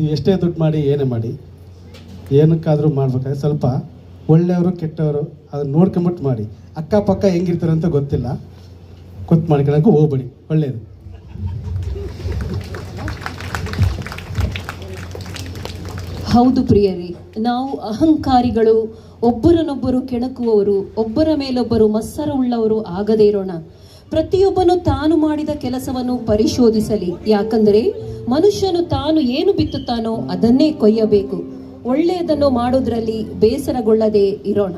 ನೀವು ಎಷ್ಟೇ ದುಡ್ಡು ಮಾಡಿ ಏನೇ ಮಾಡಿ ಏನಕ್ಕಾದರೂ ಮಾಡ್ಬೇಕಾದ್ರೆ ಸ್ವಲ್ಪ ಒಳ್ಳೆಯವರು ಕೆಟ್ಟವರು ಅದನ್ನ ನೋಡ್ಕೊಂಬಿಟ್ಟು ಮಾಡಿ. ಅಕ್ಕಪಕ್ಕ ಹೆಂಗಿರ್ತಾರೆ ಅಂತ ಗೊತ್ತಿಲ್ಲ, ಗೊತ್ತು ಮಾಡ್ಕೊಳ್ಳೋಕ್ಕೂ ಹೋಗ್ಬೇಡಿ, ಒಳ್ಳೆಯದು. ಹೌದು ಪ್ರಿಯರಿ, ನಾವು ಅಹಂಕಾರಿಗಳು, ಒಬ್ಬರನ್ನೊಬ್ಬರು ಕೆಣಕುವವರು, ಒಬ್ಬರ ಮೇಲೊಬ್ಬರು ಮತ್ಸರ ಉಳ್ಳವರು ಆಗದೇ ಇರೋಣ. ಪ್ರತಿಯೊಬ್ಬನು ತಾನು ಮಾಡಿದ ಕೆಲಸವನ್ನು ಪರಿಶೋಧಿಸಲಿ, ಯಾಕಂದರೆ ಮನುಷ್ಯನು ತಾನು ಏನು ಬಿತ್ತುತ್ತಾನೋ ಅದನ್ನೇ ಕೊಯ್ಯಬೇಕು. ಒಳ್ಳೆಯದನ್ನು ಮಾಡೋದ್ರಲ್ಲಿ ಬೇಸರಗೊಳ್ಳದೆ ಇರೋಣ.